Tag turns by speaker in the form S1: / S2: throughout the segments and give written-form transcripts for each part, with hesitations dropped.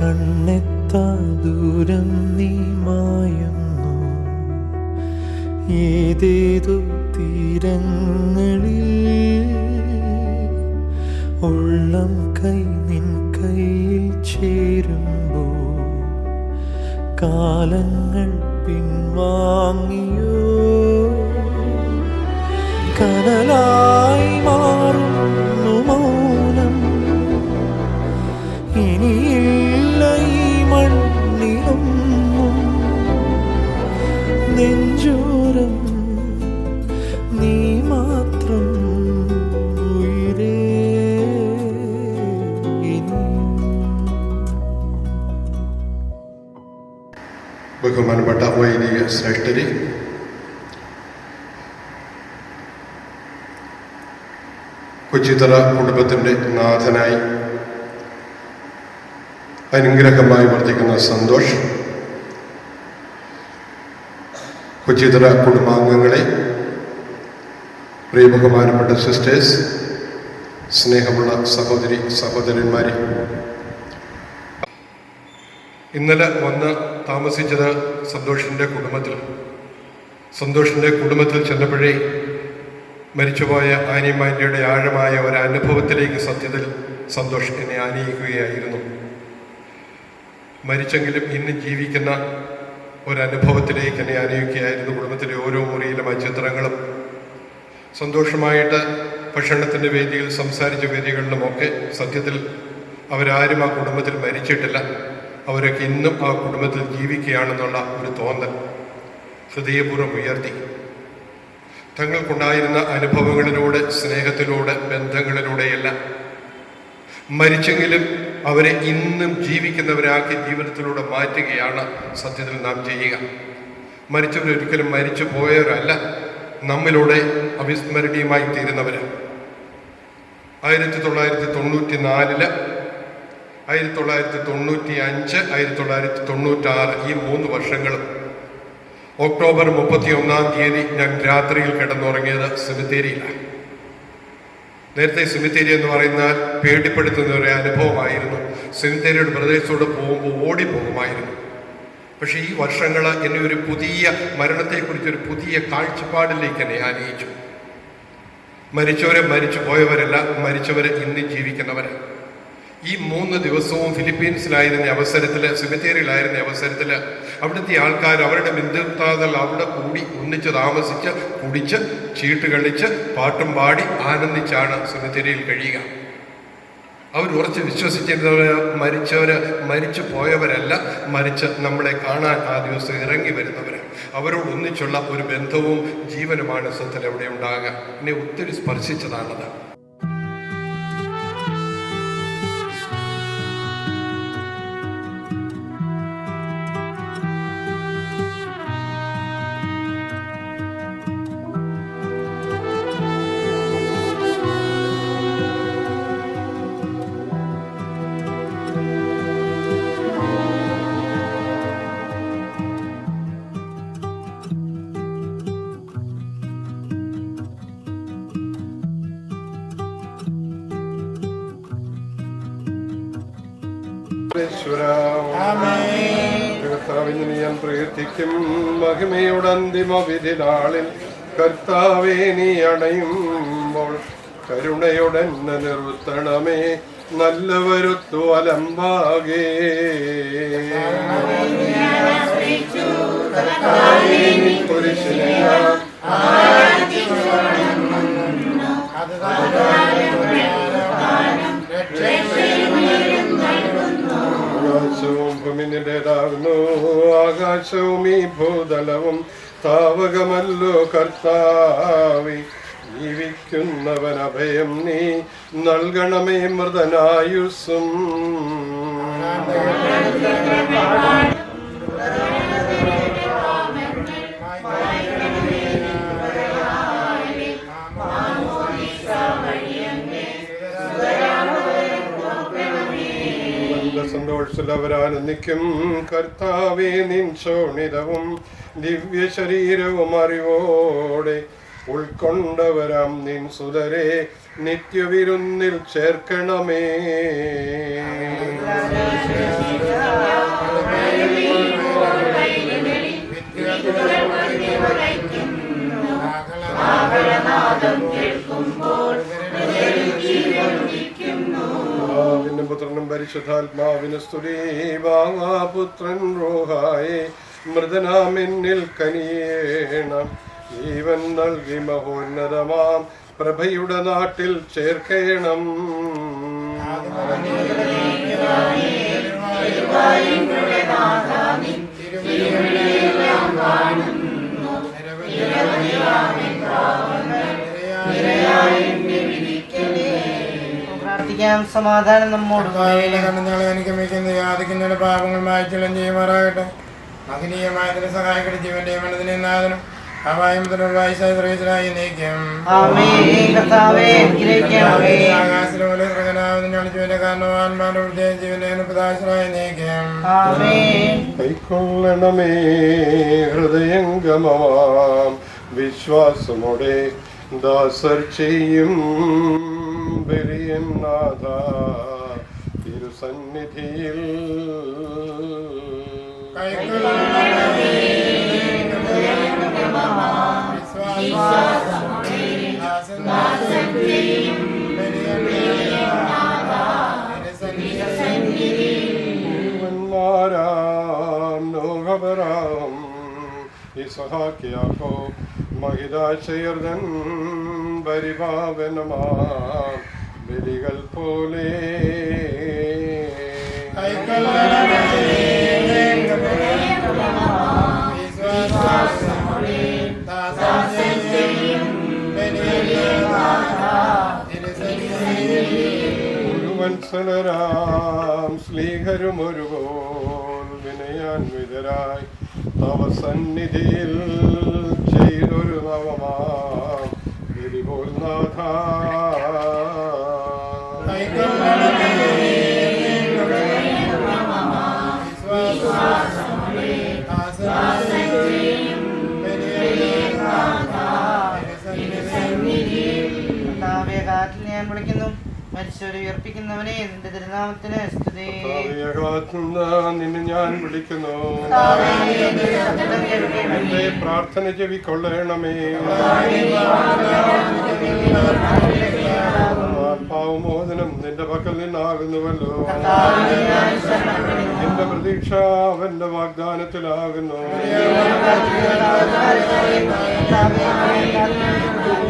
S1: കണ്ണെത്താ ദൂരം നീ മായുന്നു ഏതേതോ തീരങ്ങളിൽ. ഉള്ളം കൈ നിൻ കയ്യിൽ ചേരുമ്പോൾ കാലങ്ങൾ പിൻവാങ്ങിയോ കനലായി മാറുന്നു മൗനം. ഇനിയില്ല ഈ മണ്ണിലൊന്നും നെഞ്ചോരം നീ മാത്രം ഉയിരേ.
S2: ബഹുമാനപ്പെട്ട വൈദിക ശ്രേഷ്ഠരെ, കൊച്ചിത്തറ കുടുംബത്തിൻ്റെ നാഥനായി അനുഗ്രഹമായി വർദ്ധിക്കുന്ന സന്തോഷ്, കൊച്ചിത്തറ കുടുംബാംഗങ്ങളെ, പ്രിയ ബഹുമാനപ്പെട്ട സിസ്റ്റേഴ്സ്, സ്നേഹമുള്ള സഹോദരി സഹോദരന്മാരെ, ഇന്നലെ വന്ന് താമസിച്ചത് സന്തോഷിൻ്റെ കുടുംബത്തിൽ ചെന്നപ്പോഴേ മരിച്ചുപോയ ആനിമാൻ്റെയുടെ ആഴമായ ഒരു അനുഭവത്തിലേക്ക് സത്യത്തിൽ സന്തോഷ് എന്നെ ആനയിക്കുകയായിരുന്നു. മരിച്ചെങ്കിലും ഇന്ന് ജീവിക്കുന്ന ഒരനുഭവത്തിലേക്ക് എന്നെ ആനയിക്കുകയായിരുന്നു. കുടുംബത്തിലെ ഓരോ മുറിയിലും ആ ചിത്രങ്ങളും സന്തോഷമായിട്ട് ഭക്ഷണത്തിൻ്റെ വേദിയിൽ സംസാരിച്ച വേദികളിലുമൊക്കെ സത്യത്തിൽ അവരാരും ആ കുടുംബത്തിൽ മരിച്ചിട്ടില്ല. അവരൊക്കെ ഇന്നും ആ കുടുംബത്തിൽ ജീവിക്കുകയാണെന്നുള്ള ഒരു തോന്നൽ ഹൃദയപൂർവ്വം ഉയർത്തി. തങ്ങൾക്കുണ്ടായിരുന്ന അനുഭവങ്ങളിലൂടെ, സ്നേഹത്തിലൂടെ, ബന്ധങ്ങളിലൂടെയെല്ലാം മരിച്ചെങ്കിലും അവരെ ഇന്നും ജീവിക്കുന്നവരാക്കി ജീവിതത്തിലൂടെ മാറ്റുകയാണ് സത്യത്തിൽ നാം ചെയ്യുക. മരിച്ചവരൊരിക്കലും മരിച്ചു പോയവരല്ല, നമ്മിലൂടെ അവിസ്മരണീയമായി തീരുന്നവർ. 1994, 1995, 1996 ഈ 3 വർഷങ്ങളും ഒക്ടോബർ 31 ഞാൻ രാത്രിയിൽ കിടന്നുറങ്ങിയത് സെമിത്തേരിയിലാണ്. നേരത്തെ സെമിത്തേരി എന്ന് പറയുന്നാൽ പേടിപ്പെടുത്തുന്ന ഒരു അനുഭവമായിരുന്നു. സെമിത്തേരിയുടെ പ്രദേശത്തോട് പോകുമ്പോൾ ഓടിപ്പോകുമായിരുന്നു. പക്ഷേ ഈ വർഷങ്ങൾ എന്നെ ഒരു പുതിയ മരണത്തെക്കുറിച്ചൊരു പുതിയ കാഴ്ചപ്പാടിലേക്ക് എന്നെ ആനയിച്ചു. മരിച്ചവരെ മരിച്ചു പോയവരല്ല, മരിച്ചവരെ ഇന്ന് ജീവിക്കുന്നവരെ. ഈ 3 ദിവസവും ഫിലിപ്പീൻസിലായിരുന്ന അവസരത്തിൽ, സെമിത്തേരിയിലായിരുന്ന അവസരത്തിൽ അവിടുത്തെ ആൾക്കാർ അവരുടെ ബന്ധുത്താതൽ അവിടെ കൂടി ഒന്നിച്ച് താമസിച്ച് കുടിച്ച് ചീട്ട് കളിച്ച് പാട്ടും പാടി ആനന്ദിച്ചാണ് സെമിത്തേരിയിൽ കഴിയുക. അവർ ഉറച്ച് വിശ്വസിച്ചിരുന്നവർ മരിച്ചു പോയവരല്ല, മരിച്ച് നമ്മളെ കാണാൻ ആ ദിവസം ഇറങ്ങി വരുന്നവർ. അവരോടൊന്നിച്ചുള്ള ഒരു ബന്ധവും ജീവനുമാണ് സത്യത്തിൽ അവിടെ ഉണ്ടാകുക. എന്നെ ഒത്തിരി സ്പർശിച്ചതാണത്. കർത്താവിന് ഞാൻ പ്രയത്നിക്കും മഹിമയുടെ അന്തിമ വിധി നാളിൽ. കർത്താവേ, നീ അണയുമ്പോൾ കരുണയുടെ നിർത്തണമേ, നല്ലവരുത്തു അലമ്പാകേ. ആകാശവും ഭൂമി നിന്റേതാകുന്നു, ആകാശവും ഈ ഭൂതലവും താവകമല്ലോ കർത്താവേ. ജീവിക്കുന്നവൻ അഭയം നീ നൽകണമേ മൃതനായുസ്സും. സന്തോഷത്തിൽ അവരാനന്ദിക്കും. കർത്താവേ, നിൻ ശോണിതവും ദിവ്യ ശരീരവും അറിവോടെ ഉൾക്കൊണ്ടവരാം നിൻ സുതരെ നിത്യവിരുന്നിൽ ചേർക്കണമേ. പിതാവിനും പുത്രനും പരിശുദ്ധാത്മാവിന് സ്തുതി. പുത്രൻ റൂഹായെ മൃതനാമെന്നിൽ കനിയേണം. ജീവൻ നൽകി മഹോന്നതമാം പ്രഭയുടെ നാട്ടിൽ ചേർക്കണം.
S3: പ്രാർത്ഥിക്കാം. സമാധാനം നമ്മോട്.
S4: അനുഗമിക്കുന്ന യാതിക്കുന്നതിന്റെ പാപങ്ങൾ മായ്ച്ചെല്ലാം ചെയ്യുമാറാകട്ടെ. മഹനീയമായതിന് സഹായിക്കട്ടെ. ജീവന്റെ മനതിനെ നാഥനും ആകാശത്തിലെ കാരണവാന്മാരുടെ ജീവന്റെ പ്രദാശനായി നീക്കം.
S2: കൈക്കൊള്ളണമേ ഹൃദയംഗമമാം വിശ്വാസമോടെ ദാസർ ചെയ്യും ബലിയനാഥ തിരുസന്നിധിയിൽ. നോഹബറാം ഇസ്ഹാക്കിയാക്കോ മഹിതാശയർദൻ പരിഭാവനമാം ബലികൾ പോലെ വത്സലരാം സ്ലീഹരുമൊരുപോൽ വിനയാൻവിതരായി തവ സന്നിധിയിൽ ചെയ്തൊരു നവമാം ബലിപോൽ നാഥ.
S3: ഞാൻ വിളിക്കുന്നു. മരിച്ചവരെ ഉയർപ്പിക്കുന്നവനെ നിന്റെ തിരുനാമത്തിന് സ്തുതി.
S2: നിന്നെ ഞാൻ വിളിക്കുന്നു. എന്റെ പ്രാർത്ഥന ചെവിക്കൊള്ളണമേ. പാവമോചനം നിന്റെ പക്കൽ നിന്നാകുന്നുവല്ലോ. എന്റെ പ്രതീക്ഷ അവന്റെ വാഗ്ദാനത്തിലാകുന്നു.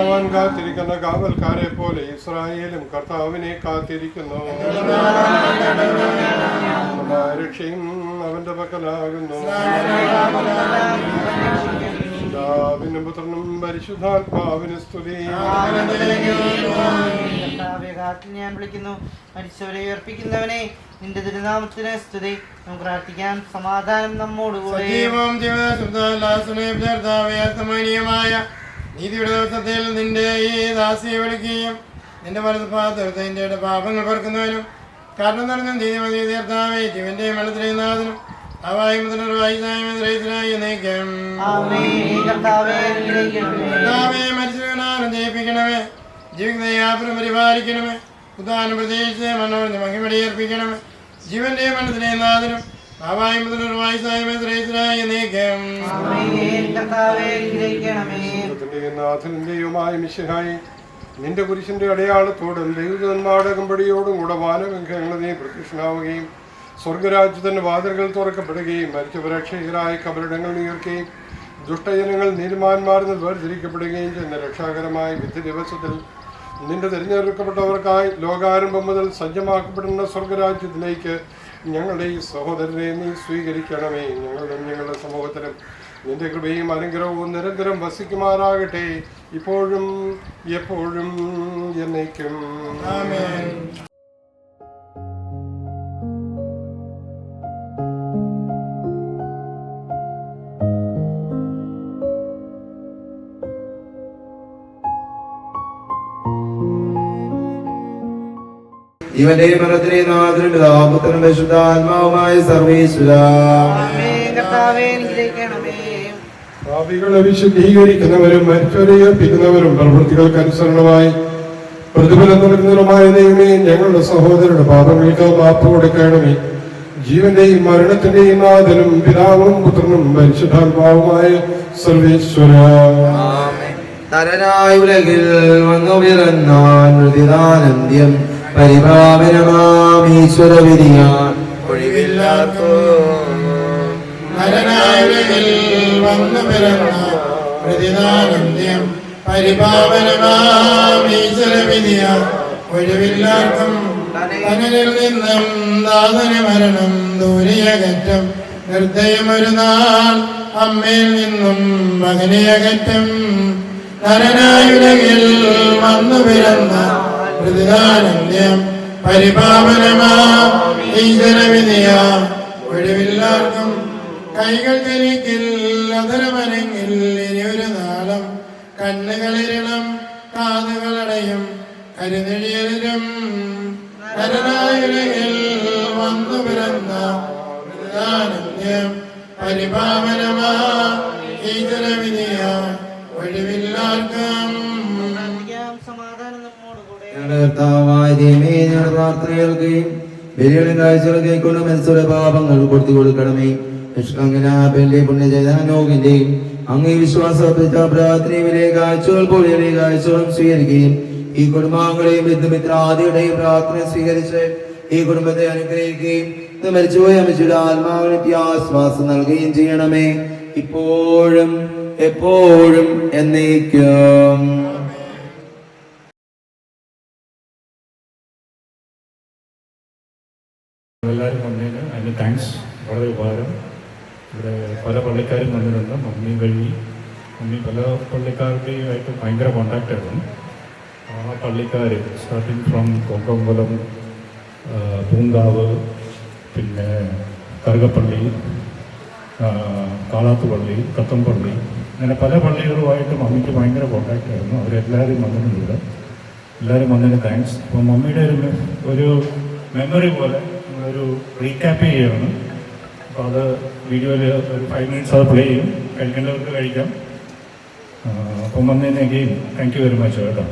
S2: അവൻ കാത്തിരിക്കുന്ന കാവൽക്കാരെ പോലെ ഇസ്രായേലും കർത്താവിനെ കാത്തിരിക്കുന്നു. രക്ഷയും അവന്റെ പക്കലാകുന്നു. പിതാവിനും പുത്രനും പരിശുദ്ധാത്മാവിന് സ്തുതി.
S3: ഞാൻ വിളിക്കുന്നു. മരിച്ചവരെ ഉയർപ്പിക്കുന്നവനെ നിന്റെ തിരുനാമത്തിന് സ്തുതി. നമുക്ക് പ്രാർത്ഥിക്കാം. സമാധാനം നമ്മോടുകൂടെ.
S4: നീതിയുടെ ദിവസത്തിൽ നിന്റെ ഈ ദാസിയെ വിളിക്കുകയും നിന്റെ വലതുഭാഗത്ത് ഇന്ത്യയുടെ പാപങ്ങൾ പൊറുക്കുന്നവനും കാരണം നടന്ന നീതിമതി തീർത്താവേ ജീവന്റെ മരണത്തിലെ നാഥനും അവായി മുതലായി നീക്കം. മരിച്ചവനാലും ജയിപ്പിക്കണമേ. ജീവിതയാപുരം പരിപാലിക്കണമേ. ഉദാഹരണം പ്രതീക്ഷിച്ച് മനോജ് മഹിമടിയേർപ്പിക്കണമേ. ജീവന്റെ മരണത്തിലെ നാഥനും അവായി മുതലായി നീക്കം.
S2: നാഥന്റെയുമായ മിശിഹായി നിന്റെ കുരിശിന്റെ അടയാളത്തോടും ദൈവദന്മാരുടെ കമ്പടിയോടും കൂടെ വാനവംഘങ്ങൾ നീ പ്രത്യക്ഷനാവുകയും സ്വർഗരാജ്യത്തിന്റെ വാതിലുകൾ തുറക്കപ്പെടുകയും മരിച്ചവരക്ഷകരായ കബറിടങ്ങൾ ഉയർക്കുകയും ദുഷ്ടജനങ്ങൾ നീതിമാന്മാരിൽ വേർതിരിക്കപ്പെടുകയും ചെയ്യുന്ന രക്ഷാകരമായ വിധി ദിവസത്തിൽ നിന്റെ തിരഞ്ഞെടുക്കപ്പെട്ടവർക്കായി ലോകാരംഭം മുതൽ സജ്ജമാക്കപ്പെടുന്ന സ്വർഗരാജ്യത്തിലേക്ക് ഞങ്ങളുടെ ഈ സഹോദരനെ നീ സ്വീകരിക്കണമേ. ഞങ്ങളുടെ സമൂഹത്തിലും നിന്റെ കൃപയും അനുഗ്രഹവും നിരന്തരം വസിക്കുമാറാകട്ടെ, ഇപ്പോഴും എപ്പോഴും എന്നേക്കും.
S4: ആമേൻ.
S5: ജീവന്റെയും മരണത്തിന്റെയും നാഥനും പിതാപുത്രനും പരിശുദ്ധാത്മാവുമായ സർവ്വേശ്വരാ,
S2: പാപികളെ വിശുദ്ധീകരിക്കുന്നവരും മരിച്ചവരെ ഉയർപ്പിക്കുന്നവരും പ്രവൃത്തികൾക്ക് അനുസരണമായി
S6: പ്രതിഫലം നൽകുന്നതുമായ ദൈവമേ, ഞങ്ങളുടെ സഹോദരരുടെ പാപങ്ങൾക്ക് മാപ്പ് കൊടുക്കണമേ. ജീവന്റെയും മരണത്തിന്റെയും നാഥനും പിതാവും പുത്രനും പരിശുദ്ധാത്മാവുമായ സർവേശ്വര.
S5: തരനായ ഉലകിൽ വന്നു പിറന്നാൻ മൃതിദാനന്ത്യം പരിപാവനമാം ഈശ്വര വിധിയാൻ
S4: വന്നു പിറന്ന പ്രതിദാനന്ത്യം പരിപാവനമാം ഈശ്വരവിധിയ ഒഴിവില്ലാർക്കും തനലിൽ നിന്നും ദാതന മരണം ദൂരിയകറ്റം നിർദ്ദയമൊരു നാൾ അമ്മയിൽ നിന്നും മകനെയകറ്റം നരനായുലകിൽ വന്നു പിറന്ന പ്രതിദാനന്ത്യം പരിപാവനമാം ഈശ്വരവിധിയ ഒഴിവില്ലാർക്കും കൈകൾ കരിക്കിൽ അതരമനങ്ങിൽ ഇനിയൊരു നാളം കണ്ണുകളിരണം കാതുകളടയും കരുനെഴിയലും നരനായുലകിൽ വന്നു പിറന്ന പ്രതിദാനന്ത്യം പരിപാവനമാ ഈശ്വരവിധിയ ഒഴിവില്ലാർക്കും.
S3: സമാധാനം നമ്മോടുകൂടെ.
S5: പ്രാർത്ഥനകൾക്കുകയും ബലികളും കാഴ്ചകൾ കൈക്കൊള്ളും മനസ്സുടെ പാപങ്ങൾ കൊടുത്തു കൊടുക്കണമേ. നിഷ്കങ്കനാപന്റെ പുണ്യചൈതന്യത്തിന്റെയും അങ്ങേ വിശ്വാസപ്പെട്ട പ്രാർത്ഥനയിലെ കാഴ്ചകൾ പോലെ കാഴ്ചകളും സ്വീകരിക്കുകയും ഈ കുടുംബാംഗങ്ങളെയും ബന്ധുമിത്രാദിയുടെയും പ്രാർത്ഥന സ്വീകരിച്ച് ഈ കുടുംബത്തെ അനുഗ്രഹിക്കുകയും മരിച്ചുപോയ അമ്മച്ചിയുടെ ആത്മാവിന് ആശ്വാസം നൽകുകയും ചെയ്യണമേ, ഇപ്പോഴും എപ്പോഴും എന്നേക്കും.
S7: എല്ലാവരും വന്നതിന് അതിന് താങ്ക്സ്. വളരെ ഉപകാരം. ഇവിടെ പല പള്ളിക്കാരും വന്നിട്ടുണ്ട്. മമ്മി വഴി പല പള്ളിക്കാരുടെയുമായിട്ട് ഭയങ്കര കോണ്ടാക്റ്റ് ആയിരുന്നു. ആ പള്ളിക്കാർ സ്റ്റാർട്ടിങ് ഫ്രം കൊങ്കമ്പലം, പൂങ്കാവ്, പിന്നെ കറുകപ്പള്ളി, കാളാത്തുപള്ളി, കത്തമ്പള്ളി, അങ്ങനെ പല പള്ളികളുമായിട്ട് മമ്മിക്ക് ഭയങ്കര കോണ്ടാക്റ്റ് ആയിരുന്നു. അവരെല്ലാവരും വന്നിട്ടുണ്ട്. എല്ലാവരും വന്നതിന് താങ്ക്സ്. അപ്പോൾ മമ്മിയുടെ ഒരു മെമ്മറി പോലെ ഒരു റീക്യാപ്പ് ചെയ്യുകയാണ്. അപ്പോൾ അത് വീഡിയോയിൽ ഒരു 5 minutes അത് പ്ലേ ചെയ്യും. കഴിക്കേണ്ടവർക്ക് കഴിക്കാം. അപ്പം വന്നതിന് again thank you very much കേട്ടോ.